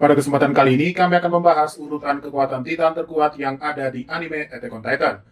Pada kesempatan kali ini, kami akan membahas urutan kekuatan Titan terkuat yang ada di anime Attack on Titan.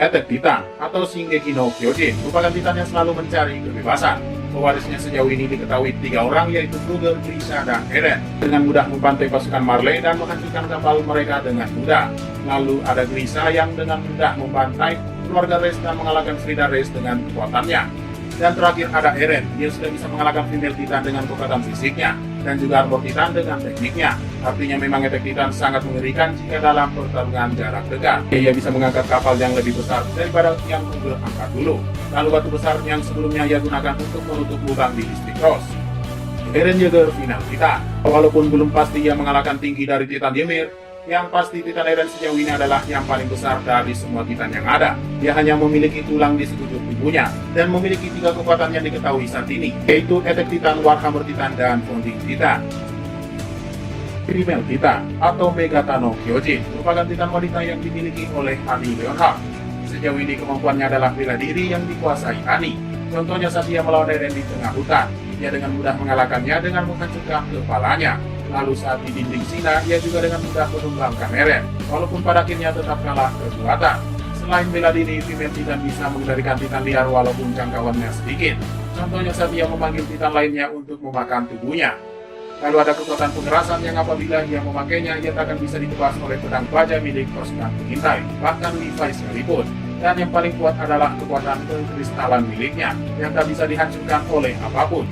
Attack Titan atau Shingeki no Kyojin merupakan Titan yang selalu mencari kebebasan. Pewarisnya sejauh ini diketahui 3 orang, yaitu Kruger, Grisha, dan Eren. Dengan mudah membantai pasukan Marley dan menghancurkan kapal mereka dengan mudah. Lalu ada Grisha yang dengan mudah membantai keluarga Reis dan mengalahkan Frida Reis dengan kekuatannya. Dan terakhir ada Eren, dia sudah bisa mengalahkan female Titan dengan kekuatan fisiknya, dan juga Armor Titan dengan tekniknya. Artinya memang Attack Titan sangat mengerikan jika dalam pertarungan jarak dekat. Ia bisa mengangkat kapal yang lebih besar daripada yang Kruger angkat dulu. Lalu batu besar yang sebelumnya ia gunakan untuk menutup lubang di listrik Cross. Eren Yeager final Titan. Walaupun belum pasti ia mengalahkan tinggi dari Titan Ymir, yang pasti Titan Eren sejauh ini adalah yang paling besar dari semua Titan yang ada. Dia hanya memiliki tulang di sekujur tubuhnya dan memiliki 3 kekuatan yang diketahui saat ini, yaitu Attack Titan, Warhammer Titan, dan Founding Titan. Female Titan atau Megata no Kyojin merupakan Titan wanita yang dimiliki oleh Annie Leonhardt. Sejauh ini kemampuannya adalah bela diri yang dikuasai Annie. Contohnya saat dia melawan Eren di tengah hutan, ia dengan mudah mengalahkannya dengan menghancurkan kepalanya. Lalu saat di dinding Sina, ia juga dengan mudah menumbangkan Eren, walaupun pada akhirnya tetap kalah kekuatan. Selain bela diri, female Titan bisa mengendalikan Titan liar walaupun jangkauannya sedikit. Contohnya saat ia memanggil Titan lainnya untuk memakan tubuhnya. Lalu ada kekuatan pengerasan yang apabila ia memakainya, ia tak akan bisa ditebas oleh pedang baja milik pasukan pengintai, bahkan Levi sekalipun. Dan yang paling kuat adalah kekuatan pengkristalan miliknya, yang tak bisa dihancurkan oleh apapun.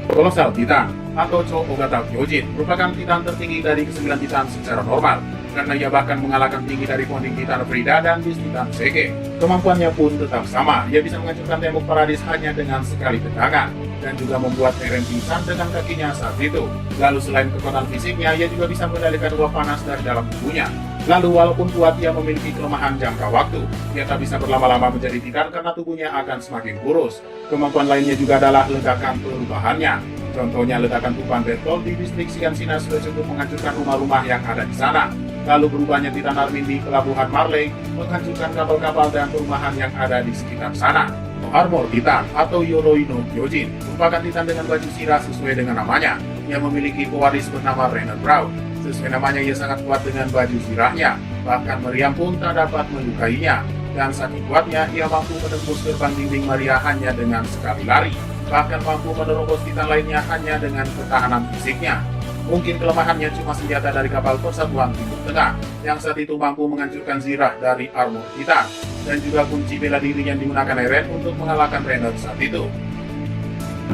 Colossal Titan atau Cho Ogata Kyojin merupakan Titan tertinggi dari ke-9 Titan secara normal, karena ia bahkan mengalahkan tinggi dari Founding Titan Frida dan Beast Titan Sege. Kemampuannya pun tetap sama, ia bisa menghancurkan tembok paradis hanya dengan sekali tendangan, dan juga membuat Eren pingsan dengan kakinya saat itu. Lalu selain kekuatan fisiknya, ia juga bisa mengendalikan uap panas dari dalam tubuhnya. Lalu walaupun kuat, ia memiliki kelemahan jangka waktu. Ia tak bisa berlama-lama menjadi Titan karena tubuhnya akan semakin kurus. Kemampuan lainnya juga adalah ledakan perubahannya. Contohnya ledakan tumpahan Bertolt di distrik Sina sudah cukup menghancurkan rumah-rumah yang ada di sana. Lalu berubahnya Titan Armin di pelabuhan Marley menghancurkan kapal-kapal dan perumahan yang ada di sekitar sana. Armor Titan atau Yoroi no Kyojin merupakan Titan dengan baju sirah sesuai dengan namanya. Ia memiliki pewaris bernama Rainer Proud. Sesuai namanya, ia sangat kuat dengan baju sirahnya. Bahkan meriam pun tak dapat melukainya. Dan saking kuatnya, ia mampu menembus gerbang dinding Maria hanya dengan sekali lari. Bahkan mampu menerobos Titan lainnya hanya dengan ketahanan fisiknya. Mungkin kelemahannya cuma senjata dari kapal Persatuan Timur Tengah, yang saat itu mampu menghancurkan zirah dari Armor Titan. Dan juga kunci bela diri yang digunakan Eren untuk mengalahkan Rainer saat itu.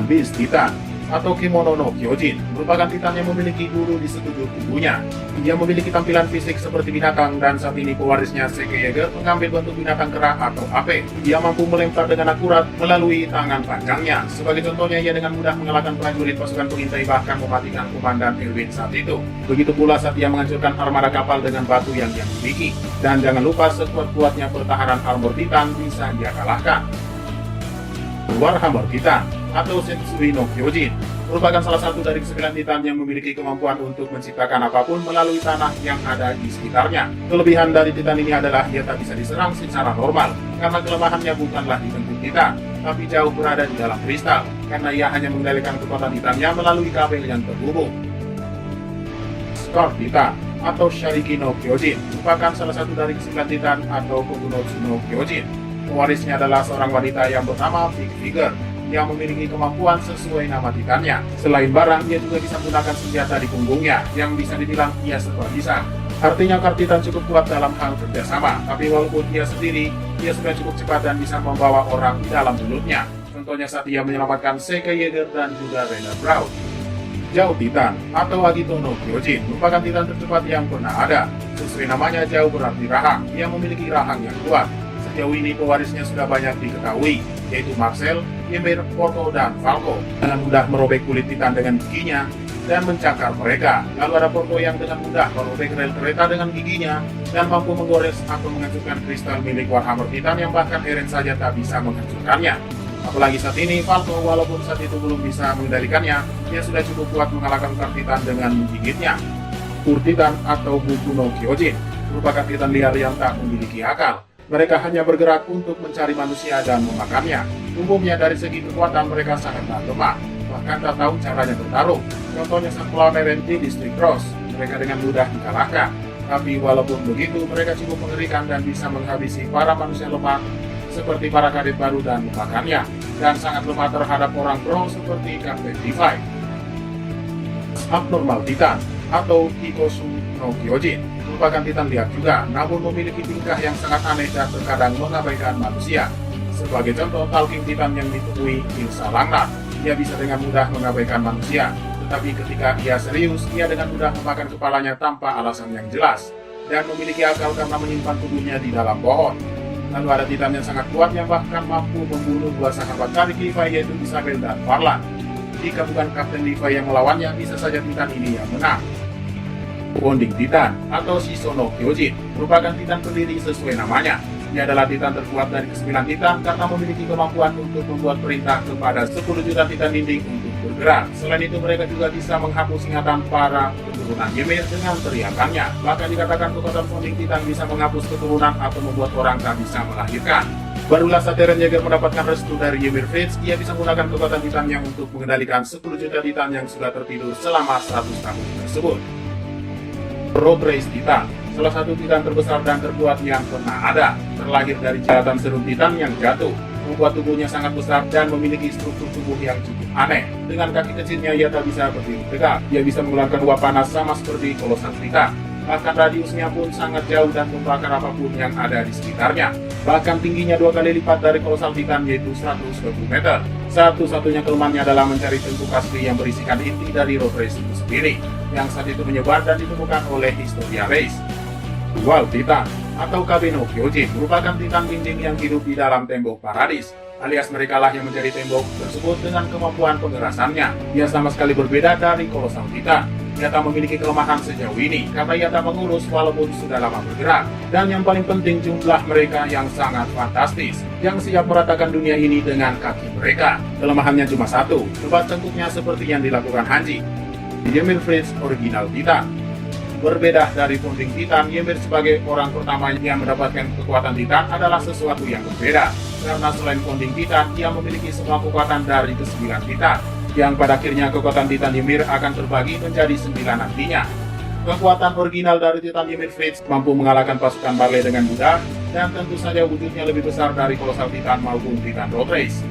Beast Titan atau Kimono no Kyojin merupakan Titan yang memiliki bulu di sekujur tubuhnya. Ia memiliki tampilan fisik seperti binatang, dan saat ini pewarisnya Sege Yeager mengambil bentuk binatang kera atau ape. Ia mampu melempar dengan akurat melalui tangan panjangnya. Sebagai contohnya, ia dengan mudah mengalahkan prajurit pasukan pengintai, bahkan mematikan komandan Erwin saat itu. Begitu pula saat ia menghancurkan armada kapal dengan batu yang dia miliki. Dan jangan lupa, sekuat-kuatnya pertahanan Armor Titan bisa dia kalahkan. Warhammer Titan atau Sensui no Kyojin merupakan salah satu dari 9 Titan yang memiliki kemampuan untuk menciptakan apapun melalui tanah yang ada di sekitarnya. Kelebihan dari Titan ini adalah ia tak bisa diserang secara normal, karena kelemahannya bukanlah di bentuk Titan, tapi jauh berada di dalam kristal, karena ia hanya mengendalikan kekuatan Titannya melalui kabel yang terhubung. Scarf Titan atau Shariki no Kyojin merupakan salah satu dari 9 Titan atau Kokunotsu no Kyojin. Pewarisnya adalah seorang wanita yang bernama Big Figure, yang memiliki kemampuan sesuai nama Titannya. Selain barang, ia juga bisa menggunakan senjata di punggungnya, yang bisa dibilang ia serba bisa. Artinya Titan cukup kuat dalam hal kerjasama, tapi walaupun ia sendiri, ia sudah cukup cepat dan bisa membawa orang di dalam mulutnya. Contohnya saat ia menyelamatkan Sege Yeager dan juga Rainer Proud. Zhao Titan atau Agito no Kyojin merupakan Titan tercepat yang pernah ada. Sesuai namanya, Zhao berarti rahang. Ia memiliki rahang yang kuat. Sejauh ini pewarisnya sudah banyak diketahui, yaitu Marcel, Ymir, Porto, dan Falco. Dengan mudah merobek kulit Titan dengan giginya dan mencakar mereka. Lalu ada Porto yang dengan mudah merobek rel kereta dengan giginya dan mampu menggores atau menghancurkan kristal milik Warhammer Titan yang bahkan Eren saja tak bisa menghancurkannya. Apalagi saat ini, Falco walaupun saat itu belum bisa mengendalikannya, dia sudah cukup kuat mengalahkan Titan dengan menggigitnya. Ur Titan atau Buku no Kyojin merupakan Titan liar yang tak memiliki akal. Mereka hanya bergerak untuk mencari manusia dan memakannya. Umumnya dari segi kekuatan mereka sangatlah lemah, bahkan tak tahu caranya bertarung. Contohnya sang pelawan Eren di distrik Cross, mereka dengan mudah dikalahkan. Tapi walaupun begitu, mereka cukup mengerikan dan bisa menghabisi para manusia lemah seperti para kadet baru dan memakannya, dan sangat lemah terhadap orang pro seperti Captain Levi. Abnormal Titan atau Hikosu no Kyojin merupakan Titan liar juga, namun memiliki tingkah yang sangat aneh dan terkadang mengabaikan manusia. Sebagai contoh, Talking Titan yang ditemui Ilsa Langnat, ia bisa dengan mudah mengabaikan manusia, tetapi ketika ia serius, ia dengan mudah memakan kepalanya tanpa alasan yang jelas, dan memiliki akal karena menyimpan tubuhnya di dalam pohon. Lalu ada Titan yang sangat kuat yang bahkan mampu membunuh dua sahabat dari Levi, yaitu Isabel dan Varlan. Jika bukan Kapten Levi yang melawannya, bisa saja Titan ini yang menang. Bonding Titan atau Shisono Kyojin merupakan Titan pendiri sesuai namanya. Ia adalah Titan terkuat dari ke-9 Titan karena memiliki kemampuan untuk membuat perintah kepada 10 juta Titan dinding untuk bergerak. Selain itu, mereka juga bisa menghapus ingatan para keturunan Ymir dengan teriakannya. Bahkan dikatakan kekuatan Bonding Titan bisa menghapus keturunan atau membuat orang tak bisa melahirkan. Barulah saat Eren Yeager mendapatkan restu dari Ymir Fritz, ia bisa menggunakan kekuatan Titannya untuk mengendalikan 10 juta Titan yang sudah tertidur selama 100 tahun tersebut. Road Race Titan, salah satu Titan terbesar dan terkuat yang pernah ada, terlahir dari jeratan serum Titan yang jatuh, membuat tubuhnya sangat besar dan memiliki struktur tubuh yang cukup aneh. Dengan kaki kecilnya ia tak bisa berdiri tegak, ia bisa mengeluarkan uap panas sama seperti kolosal Titan. Bahkan radiusnya pun sangat jauh dan membakar apapun yang ada di sekitarnya. Bahkan tingginya 2 kali lipat dari kolosal Titan, yaitu 120 meter. Satu-satunya kelemahannya adalah mencari tembok asli yang berisikan inti dari Road Race itu sendiri, yang saat itu menyebar dan ditemukan oleh Historia Race. Dual Titan atau Kabeno Kyojin merupakan Titan dinding yang hidup di dalam tembok paradis, alias mereka lah yang menjadi tembok tersebut dengan kemampuan pengerasannya. Ia sama sekali berbeda dari kolosal Titan. Ia tak memiliki kelemahan sejauh ini karena ia tak mengurus walaupun sudah lama bergerak. Dan yang paling penting, jumlah mereka yang sangat fantastis, yang siap meratakan dunia ini dengan kaki mereka. Kelemahannya cuma satu, lebat tengkuknya seperti yang dilakukan Hanji, Ymir Fritz original Titan. Berbeda dari Bonding Titan, Ymir sebagai orang pertama yang mendapatkan kekuatan Titan adalah sesuatu yang berbeda. Karena selain Bonding Titan, ia memiliki semua kekuatan dari ke-9 Titan, yang pada akhirnya kekuatan Titan Ymir akan terbagi menjadi 9 nantinya. Kekuatan original dari Titan Ymir Fritz mampu mengalahkan pasukan Marley dengan mudah, dan tentu saja wujudnya lebih besar dari kolosal Titan maupun Titan Road Race.